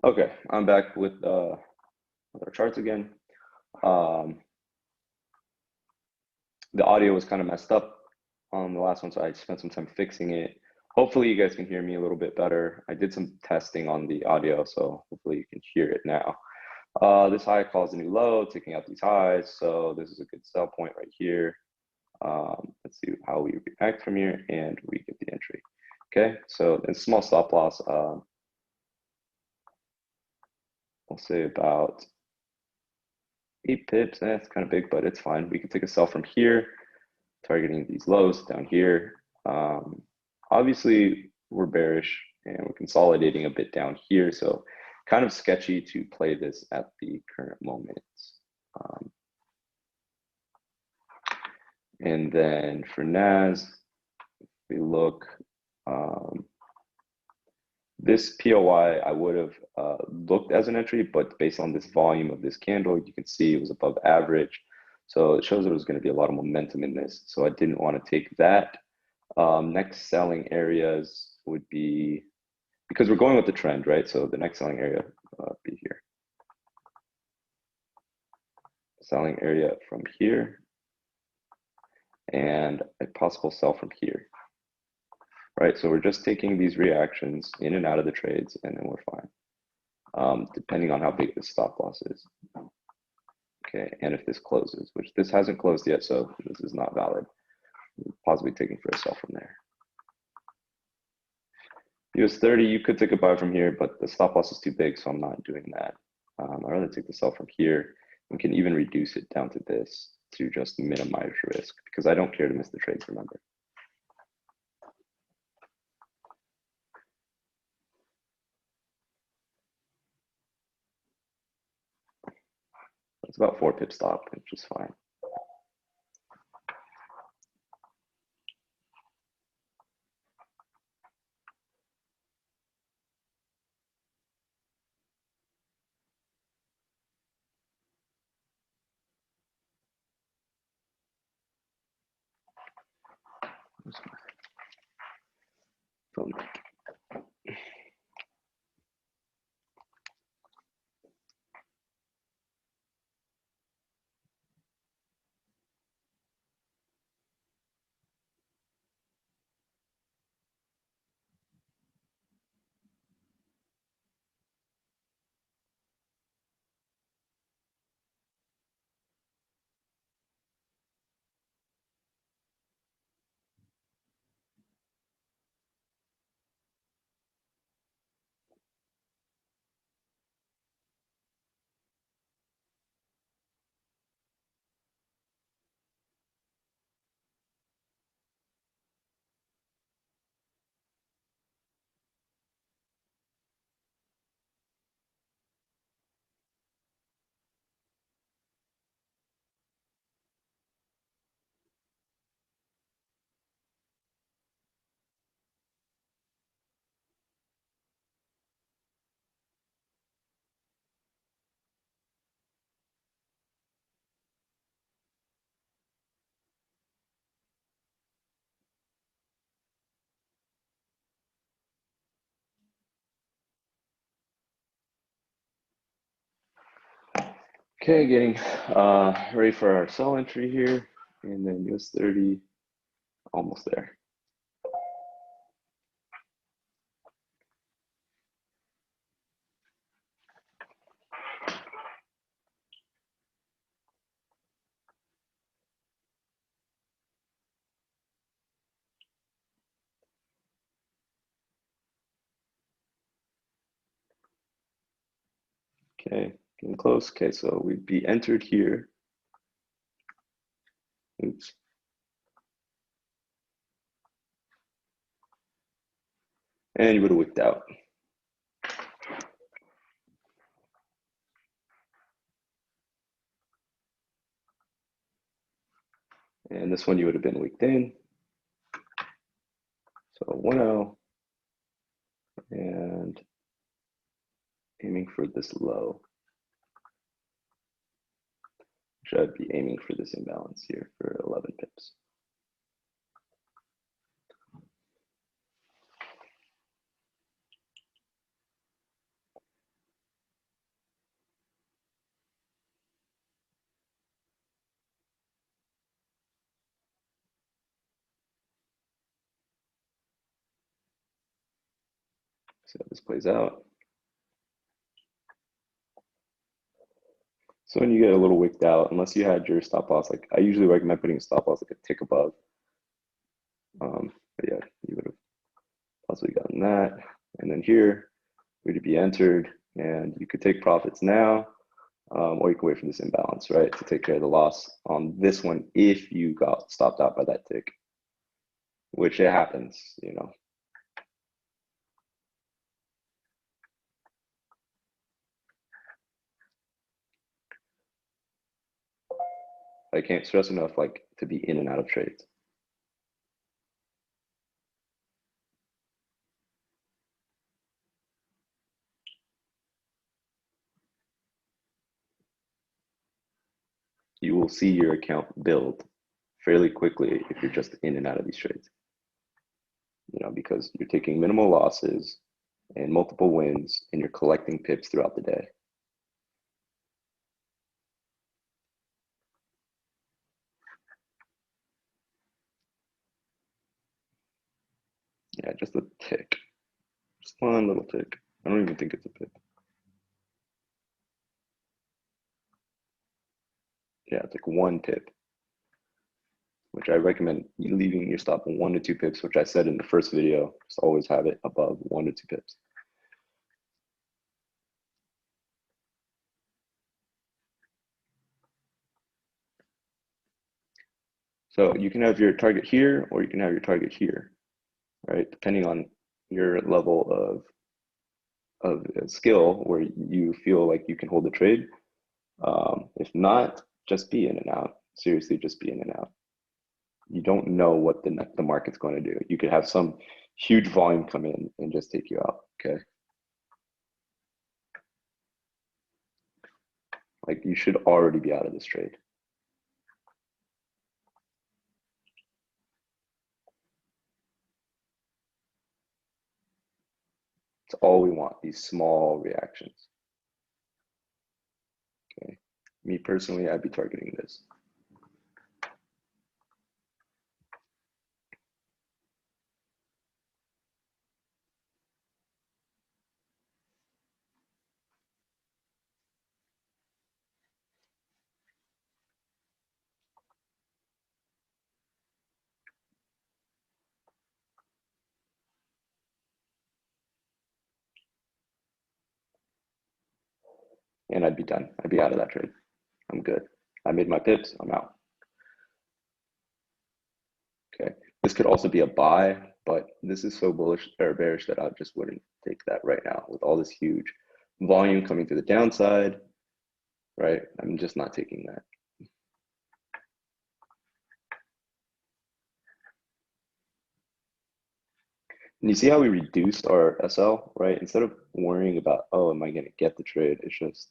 Okay, I'm back with our charts again. The audio was kind of messed up on the last one, so I spent some time fixing it. Hopefully you guys can hear me a little bit better. I did some testing on the audio, so hopefully you can hear it now. This high caused a new low, taking out these highs, so this is a good sell point right here. Let's see how we react from here, and we get the entry. Okay, so a small stop loss. We'll say about 8 pips. That's kind of big, but it's fine. We can take a sell from here, targeting these lows down here. Obviously, we're bearish and we're consolidating a bit down here, so kind of sketchy to play this at the current moment. And then for NAS, if we look, this POI I would have looked as an entry, but based on this volume of this candle, you can see it was above average. So it shows there was going to be a lot of momentum in this. So I didn't want to take that. Next selling areas would be, because we're going with the trend, right? So the next selling area be here. Selling area from here, and a possible sell from here. Right, so we're just taking these reactions in and out of the trades, and then we're fine, depending on how big the stop loss is. Okay, and if this closes, which this hasn't closed yet, so this is not valid. Possibly taking for a sell from there. US 30, you could take a buy from here, but the stop loss is too big, so I'm not doing that. I'd rather take the sell from here, and can even reduce it down to this to just minimize risk, because I don't care to miss the trades, remember. It's about 4 pip stop, which is fine. Okay, getting ready for our sell entry here, and then US 30, almost there. Okay, getting close. Okay, so we'd be entered here. Oops. And you would have wicked out. And this one you would have been wicked in. So 1-0. And aiming for this low. Should be aiming for this imbalance here for 11 pips. See how this plays out. So when you get a little wicked out, unless you had your stop loss, like I usually recommend putting a stop loss like a tick above. But yeah, you would have possibly gotten that. And then here, would be entered, and you could take profits now, or you can wait for this imbalance, right, to take care of the loss on this one if you got stopped out by that tick, which it happens, you know. I can't stress enough, like, to be in and out of trades. You will see your account build fairly quickly if you're just in and out of these trades, you know, because you're taking minimal losses and multiple wins, and you're collecting pips throughout the day. Yeah, just a tick, just one little tick. I don't even think it's a pip. Yeah, it's like one pip, which I recommend leaving your stop on 1 to 2 pips, which I said in the first video. Just always have it above 1 to 2 pips. So you can have your target here, or you can have your target here, right? Depending on your level of skill where you feel like you can hold the trade. If not, just be in and out. Seriously, just be in and out. You don't know what the market's going to do. You could have some huge volume come in and just take you out, okay? Like you should already be out of this trade. It's all we want, these small reactions. Okay. Me personally, I'd be targeting this. And I'd be done. I'd be out of that trade. I'm good. I made my pips, I'm out. Okay. This could also be a buy, but this is so bullish or bearish that I just wouldn't take that right now with all this huge volume coming to the downside, right? I'm just not taking that. And you see how we reduced our SL, right? Instead of worrying about, oh, am I going to get the trade? It's just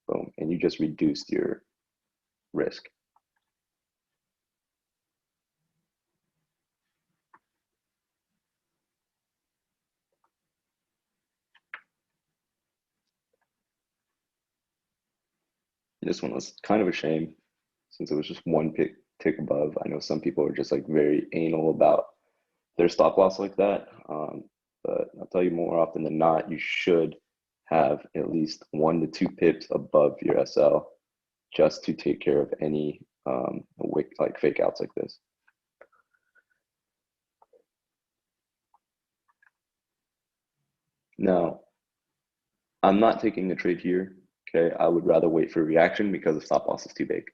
boom. And you just reduced your risk. This one was kind of a shame since it was just one tick above. I know some people are just like very anal about their stop loss like that. But I'll tell you more often than not, you should have at least 1 to 2 pips above your SL just to take care of any like fake outs like this. Now, I'm not taking the trade here. Okay, I would rather wait for reaction because the stop loss is too big.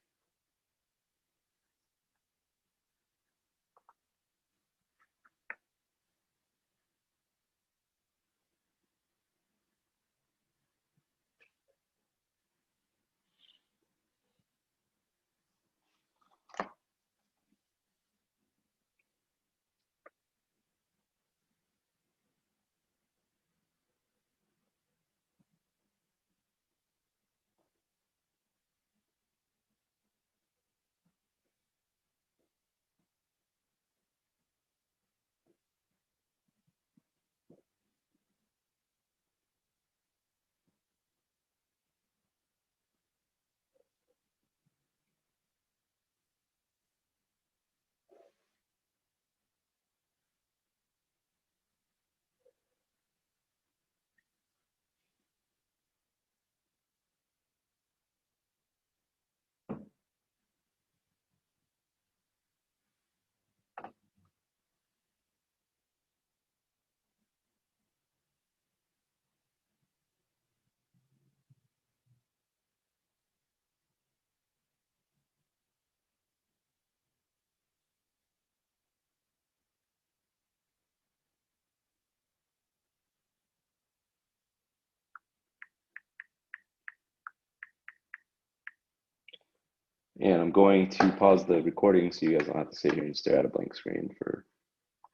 And I'm going to pause the recording so you guys don't have to sit here and stare at a blank screen for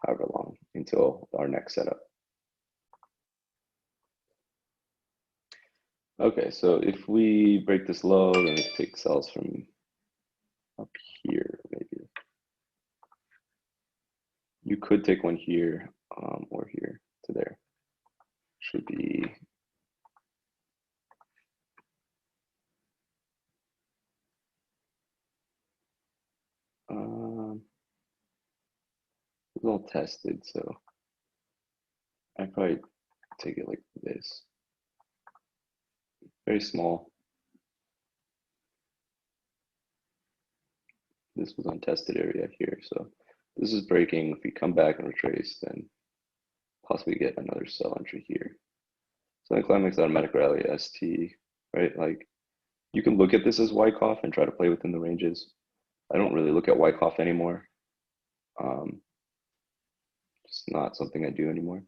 however long until our next setup. Okay, so if we break this low, then we take cells from up here, maybe. You could take one here or here to there. Should be it's all tested, so I'd probably take it like this. Very small. This was untested area here, so this is breaking. If we come back and retrace, then possibly get another cell entry here. So the climax automatic rally ST, right? Like you can look at this as Wyckoff and try to play within the ranges. I don't really look at Wyckoff anymore. It's not something I do anymore.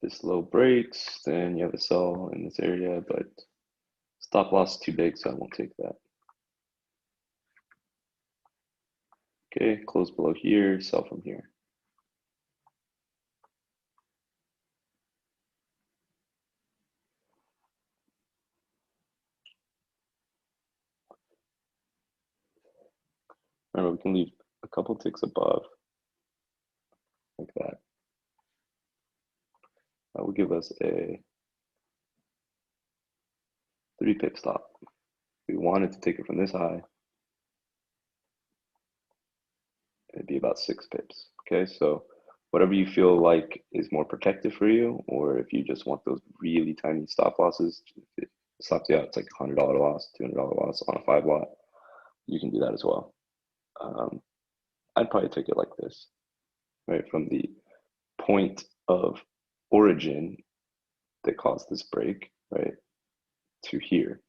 If this low breaks, then you have a sell in this area, but stop loss is too big, so I won't take that. Okay, close below here, sell from here. Remember, we can leave a couple ticks above, like that. That will give us a 3-pip stop. If we wanted to take it from this high, it'd be about 6 pips. Okay, so whatever you feel like is more protective for you, or if you just want those really tiny stop losses, if it stops you out, it's like $100 loss, $200 loss on a 5 lot, you can do that as well. I'd probably take it like this, right? From the point of origin that caused this break, right, to here.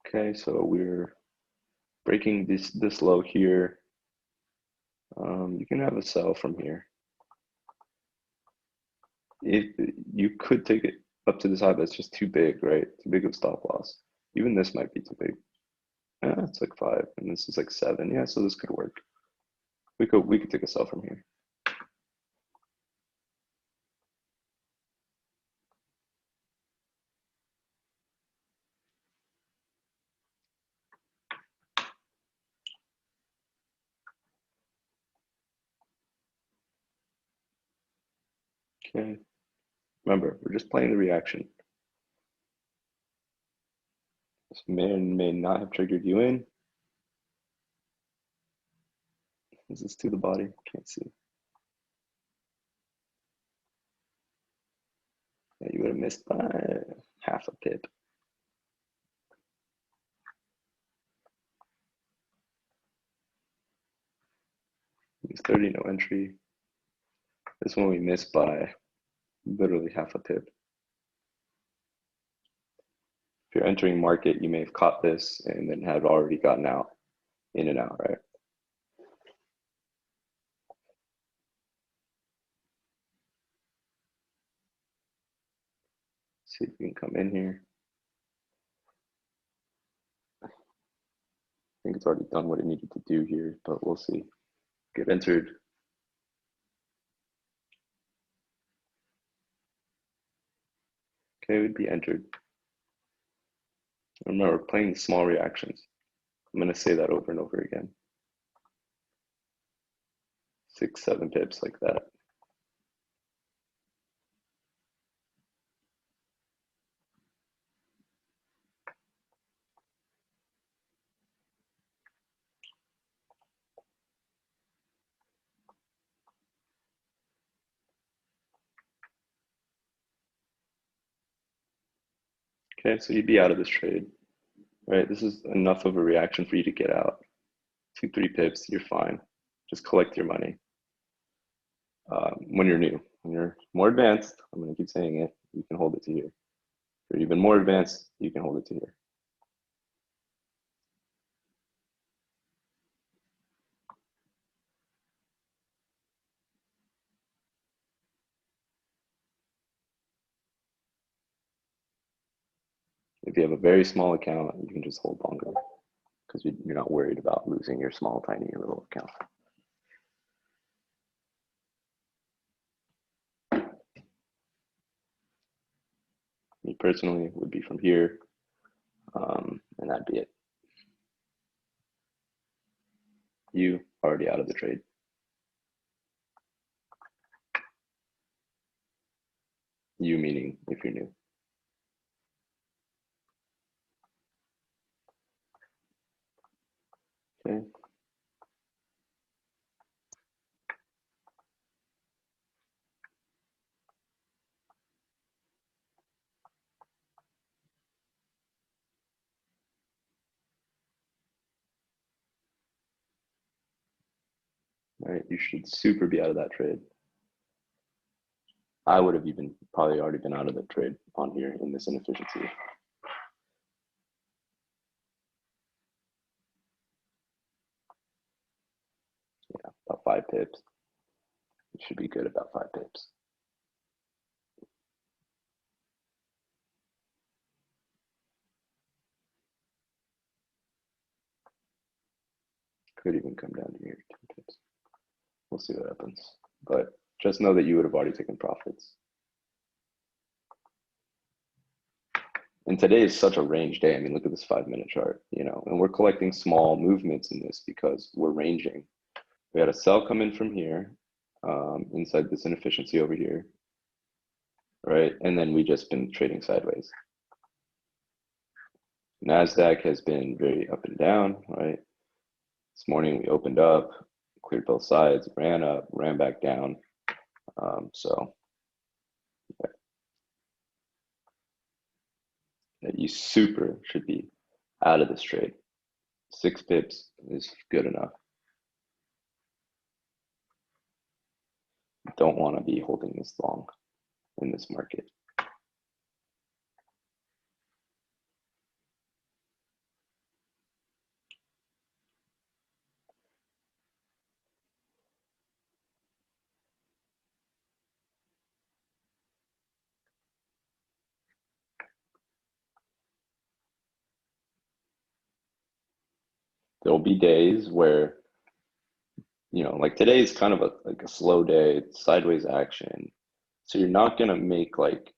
Okay, so we're breaking this low here. You can have a sell from here. If you could take it up to this high, but it's just too big, right? Too big of stop loss. Even this might be too big. It's like 5, and this is like 7. Yeah, so this could work. We could take a sell from here. Okay. Remember, we're just playing the reaction. This may or may not have triggered you in. Is this to the body? Can't see. Yeah, you would have missed by half a pip. It's 30, no entry. This one we missed by literally half a pip. If you're entering market, you may have caught this and then have already gotten out, in and out, right? See if we can come in here. I think it's already done what it needed to do here, but we'll see. Get entered. Okay, we'd be entered. Remember, we're playing small reactions. I'm going to say that over and over again. 6, 7 pips like that. Okay, so you'd be out of this trade. right? This is enough of a reaction for you to get out. 2-3 pips, you're fine. Just collect your money. When you're new, when you're more advanced, I'm going to keep saying it, you can hold it to here. If you're even more advanced, you can hold it to here. If you have a very small account, you can just hold longer because you're not worried about losing your small, tiny little account. Me personally would be from here, and that'd be it. You already out of the trade. You meaning if you're new. Okay. All right, you should super be out of that trade. I would have even probably already been out of the trade on here in this inefficiency. Yeah, about 5 pips. It should be good about 5 pips. Could even come down to here, 10 pips. We'll see what happens. But just know that you would have already taken profits. And today is such a range day. I mean, look at this 5-minute chart, you know, and we're collecting small movements in this because we're ranging. We had a sell come in from here, inside this inefficiency over here, right? And then we just been trading sideways. NASDAQ has been very up and down, right? This morning we opened up, cleared both sides, ran up, ran back down. So yeah, you super should be out of this trade. 6 pips is good enough. Don't want to be holding this long in this market. There'll be days where, you know, like today is kind of like a slow day, it's sideways action. So you're not gonna make like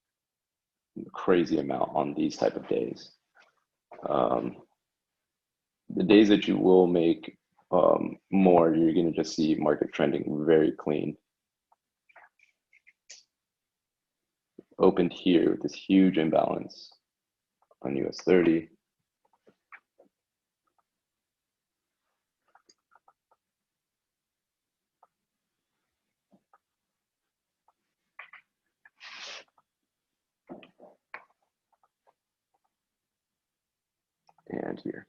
a crazy amount on these type of days. The days that you will make more, you're gonna just see market trending very clean. Opened here with this huge imbalance on US 30. And here.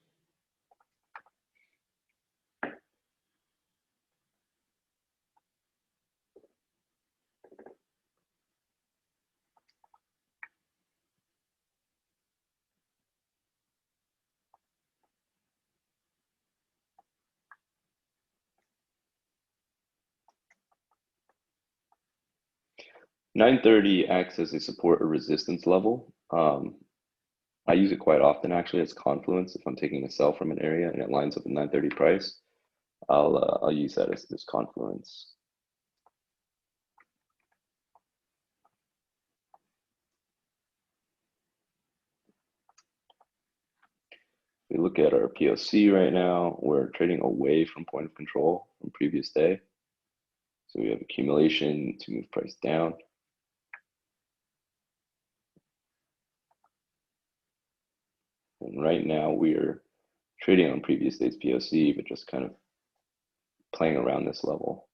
$9.30 acts as a support or resistance level. I use it quite often actually as confluence. If I'm taking a sell from an area and it lines up with 9.30 price, I'll use that as this confluence. We look at our POC right now, we're trading away from point of control from previous day. So we have accumulation to move price down. And right now we're trading on previous day's POC, but just kind of playing around this level.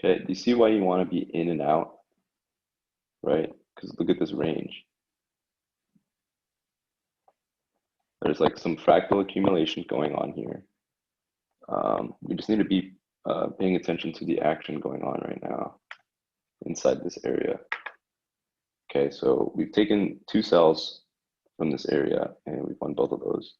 Okay, do you see why you want to be in and out, right? Because look at this range. There's like some fractal accumulation going on here. We just need to be paying attention to the action going on right now inside this area. Okay, so we've taken 2 cells from this area and we've won both of those.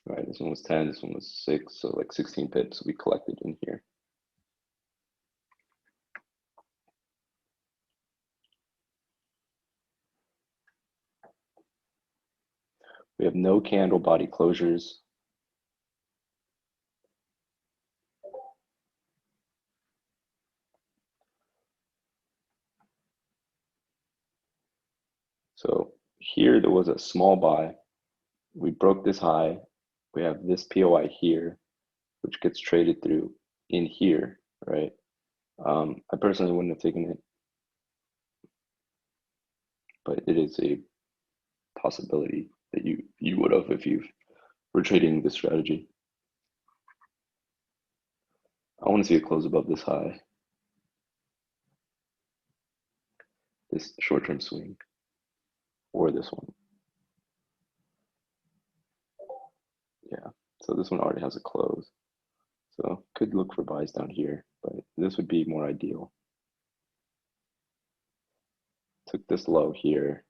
All right, this one was 10, this one was 6, so like 16 pips we collected in here. We have no candle body closures. So here there was a small buy. We broke this high. We have this POI here, which gets traded through in here, right? I personally wouldn't have taken it, but it is a possibility that you would have if you were trading this strategy. I want to see it close above this high, this short-term swing, or this one. Yeah, so this one already has a close. So could look for buys down here, but this would be more ideal. Took this low here.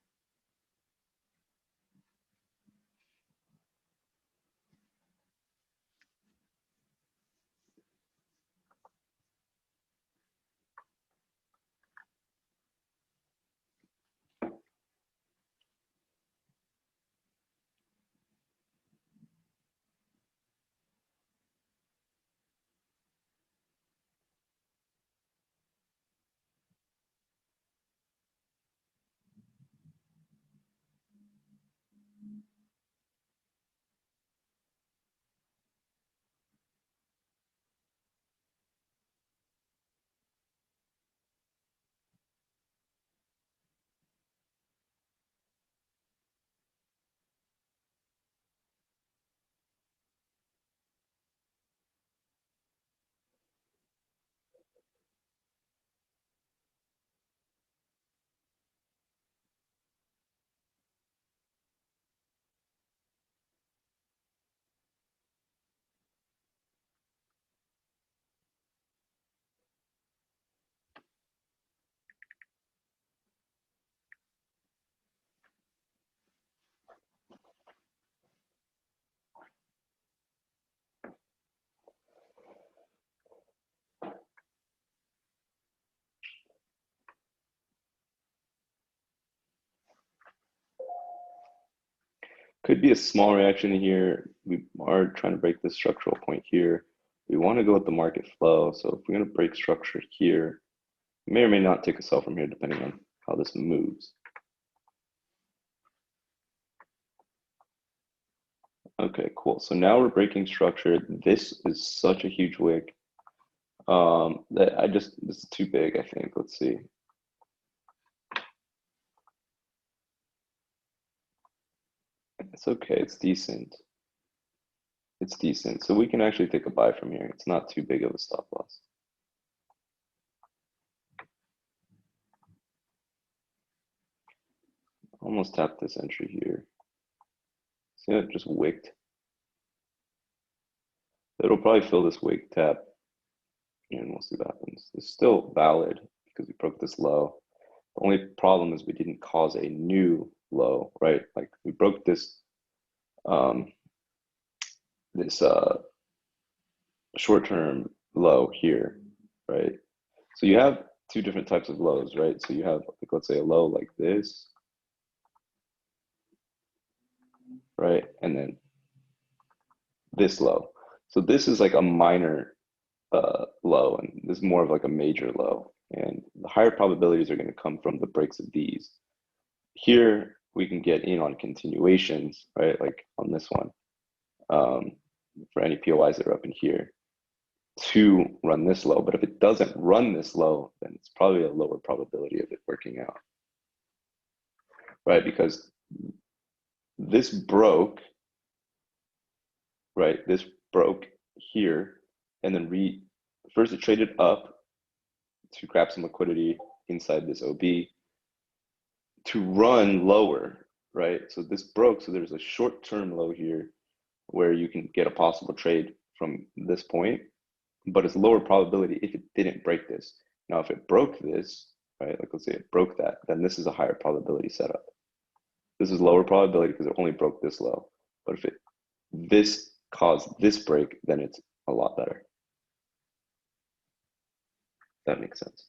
Could be a small reaction here. We are trying to break this structural point here. We want to go with the market flow. So if we're going to break structure here, we may or may not take a sell from here depending on how this moves. Okay, cool. So now we're breaking structure. This is such a huge wick. This is too big, I think. Let's see. It's okay, it's decent. It's decent. So we can actually take a buy from here. It's not too big of a stop loss. Almost tapped this entry here. See, it just wicked. It'll probably fill this wick tap, and we'll see what happens. It's still valid because we broke this low. The only problem is we didn't cause a new low, right? Like we broke this short-term low here, right? So you have 2 different types of lows, right? So you have, like, let's say a low like this, right? And then this low. So this is like a minor low, and this is more of like a major low. And the higher probabilities are going to come from the breaks of these. Here we can get in on continuations, right? Like on this one, for any POIs that are up in here, to run this low. But if it doesn't run this low, then it's probably a lower probability of it working out, right? Because this broke right? This broke here, and then first it traded up to grab some liquidity inside this OB to run lower, right? So this broke, so there's a short-term low here where you can get a possible trade from this point, but it's lower probability if it didn't break this. Now, if it broke this, right, like let's say it broke that, then this is a higher probability setup. This is lower probability because it only broke this low. But if this caused this break, then it's a lot better. That makes sense.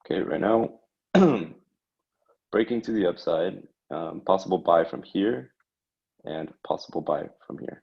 Okay, right now, breaking to the upside, possible buy from here and possible buy from here.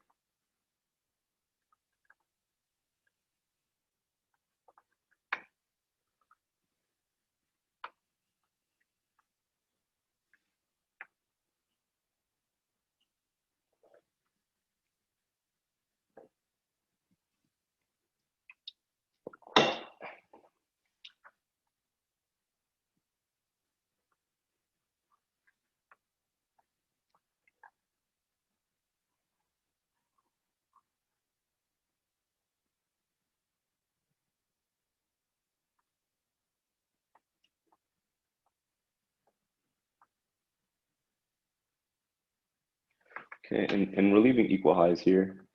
Okay, and we're leaving equal highs here.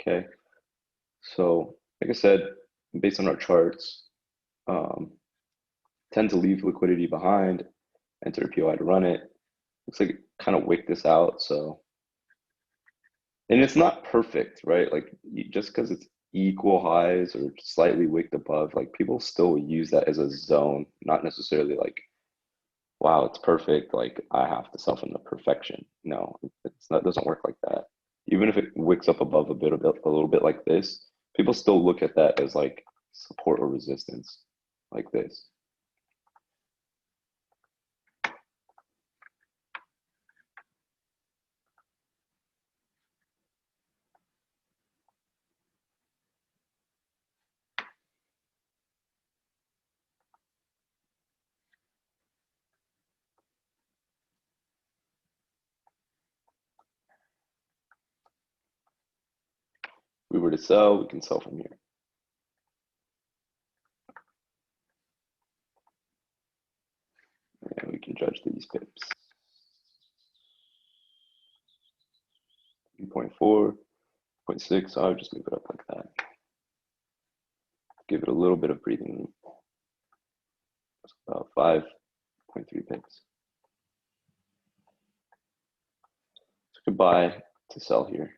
Okay, so like I said, based on our charts, tend to leave liquidity behind, enter POI to run it. Looks like it kind of wicked this out, so. And it's not perfect, right? Like just because it's equal highs or slightly wicked above, like people still use that as a zone, not necessarily like, wow, it's perfect. Like I have to sell from the perfection. No, it's not. It doesn't work like that. Even if it wicks up above a little bit like this, people still look at that as like support or resistance, like this. If we were to sell, we can sell from here. And we can judge these pips. 3.4, 0.6, I would just move it up like that. Give it a little bit of breathing room. That's about 5.3 pips. So we could buy to sell here.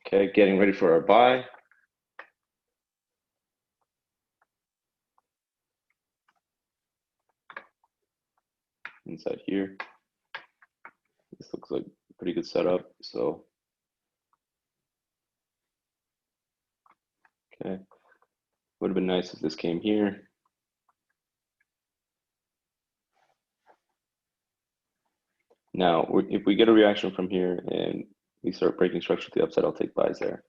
Okay, getting ready for our buy. Inside here. This looks like a pretty good setup, so. Okay, would have been nice if this came here. Now, if we get a reaction from here and we start breaking structure to the upside, I'll take buys there.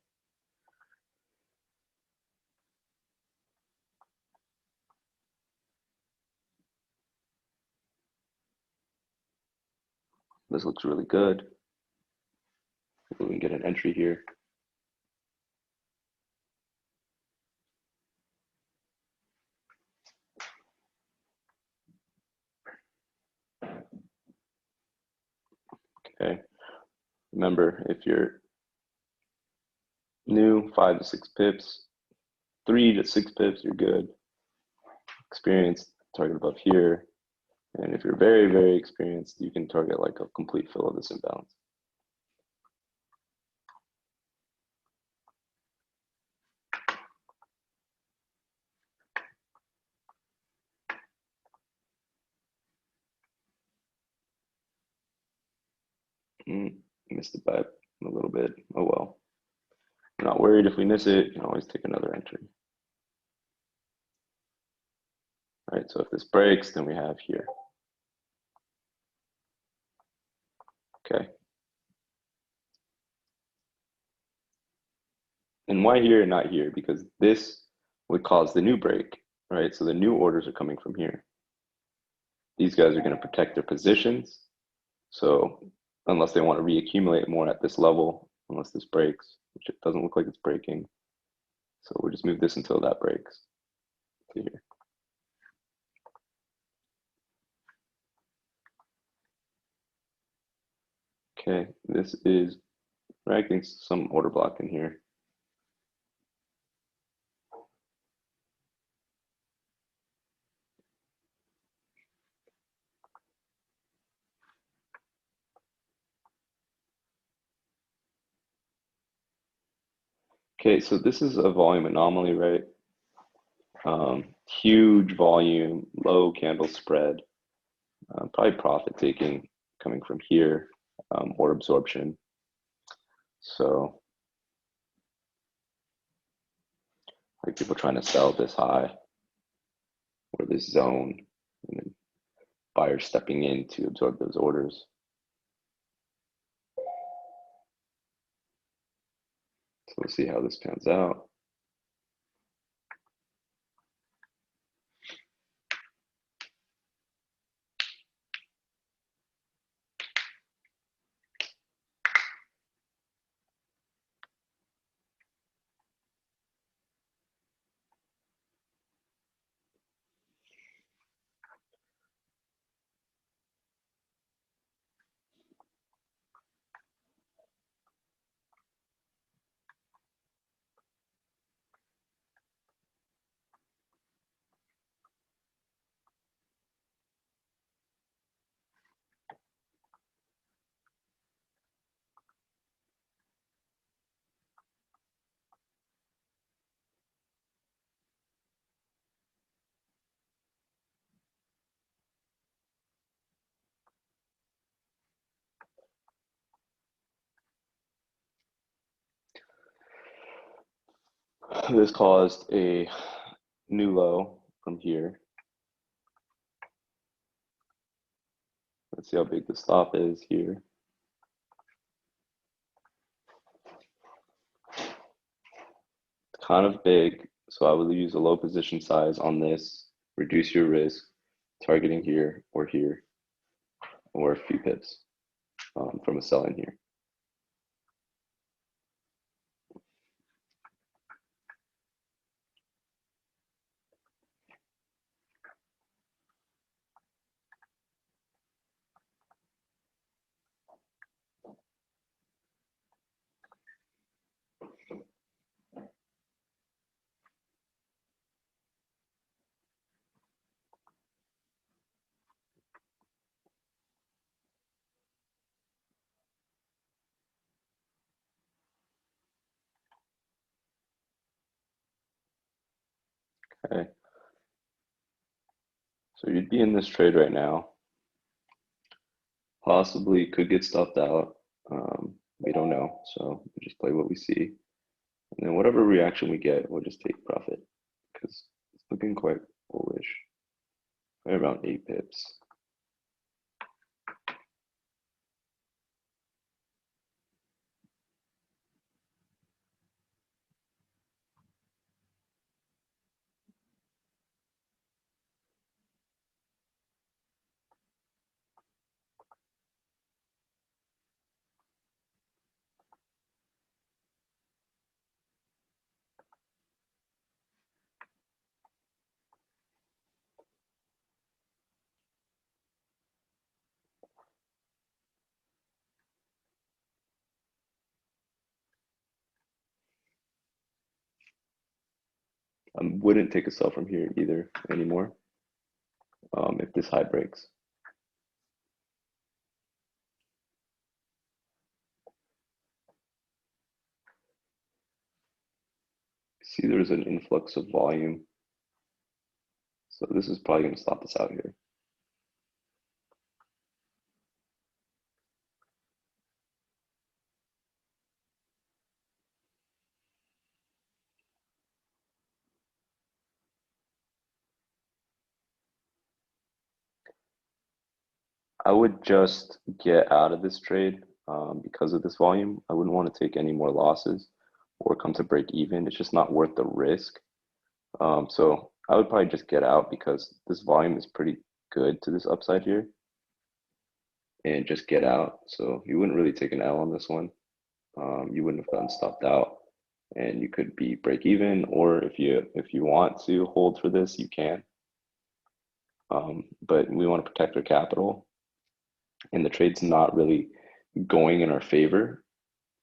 This looks really good. We can get an entry here. Okay. Remember, if you're new, 5 to 6 pips, 3 to 6 pips, you're good. Experienced, target above here. And if you're very, very experienced, you can target like a complete fill of this imbalance. Missed it by a little bit. Oh well. I'm not worried if we miss it. You can always take another entry. All right, so if this breaks, then we have here. Okay. And why here and not here? Because this would cause the new break, right? So the new orders are coming from here. These guys are going to protect their positions. So unless they want to reaccumulate more at this level, unless this breaks, which it doesn't look like it's breaking. So we'll just move this until that breaks to here. Okay, this is dragging some order block in here. Okay, so this is a volume anomaly, right? Huge volume, low candle spread, probably profit taking coming from here, or absorption. So like people trying to sell this high or this zone, and then buyers stepping in to absorb those orders. So we'll see how this pans out. This caused a new low from here. Let's see how big the stop is here. It's kind of big, so I would use a low position size on this, reduce your risk, targeting here, or a few pips from a sell in here. Okay. So you'd be in this trade right now. Possibly could get stopped out. We don't know. So we just play what we see. And then whatever reaction we get, we'll just take profit because it's looking quite bullish. Right around 8 pips. I wouldn't take a sell from here either anymore if this high breaks. See, there's an influx of volume. So this is probably going to stop us out here. I would just get out of this trade because of this volume. I wouldn't want to take any more losses or come to break even. It's just not worth the risk. So I would probably just get out because this volume is pretty good to this upside here and just get out. So you wouldn't really take an L on this one. You wouldn't have gotten stopped out and you could be break even, or if you want to hold for this, you can. But we want to protect our capital and the trade's not really going in our favor,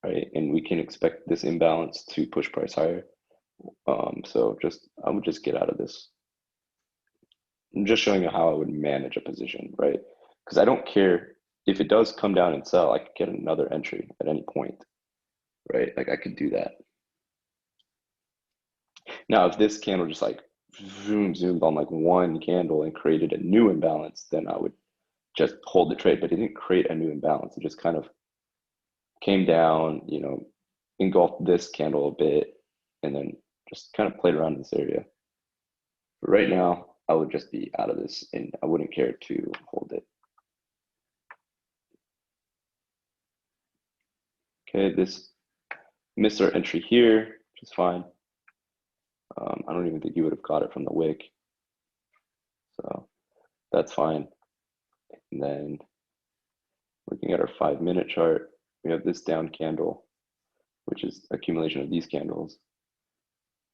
right? And we can expect this imbalance to push price higher. So I would just get out of this. I'm just showing you how I would manage a position, right? Because I don't care if it does come down and sell, I could get another entry at any point, right? Like I could do that. Now, if this candle just like zoomed on like one candle and created a new imbalance, then I would just hold the trade. But it didn't create a new imbalance. It just kind of came down, engulfed this candle a bit, and then just kind of played around in this area. But right now, I would just be out of this and I wouldn't care to hold it. Okay, this missed our entry here, which is fine. I don't even think you would have got it from the wick. So that's fine. And then looking at our 5-minute chart, we have this down candle, which is accumulation of these candles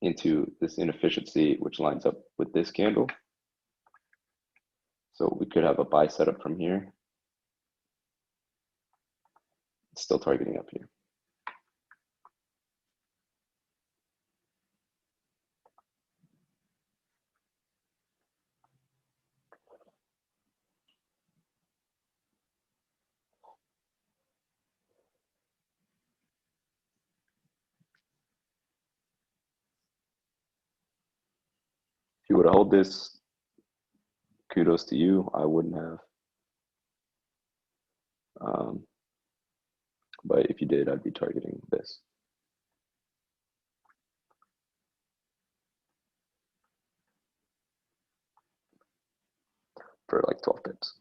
into this inefficiency, which lines up with this candle. So we could have a buy setup from here. It's still targeting up here. If you would have held this, kudos to you. I wouldn't have. But if you did, I'd be targeting this. For like 12 pips.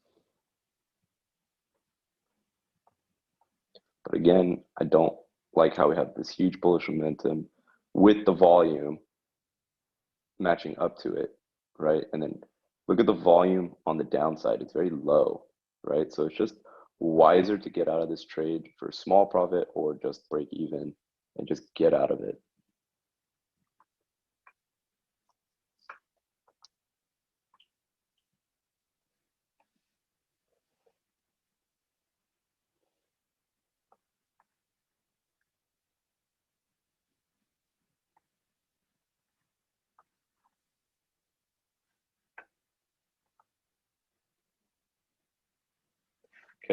But again, I don't like how we have this huge bullish momentum with the volume matching up to it, right? And then look at the volume on the downside. It's very low, right? So it's just wiser to get out of this trade for small profit or just break even and just get out of it.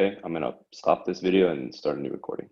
Okay, I'm gonna stop this video and start a new recording.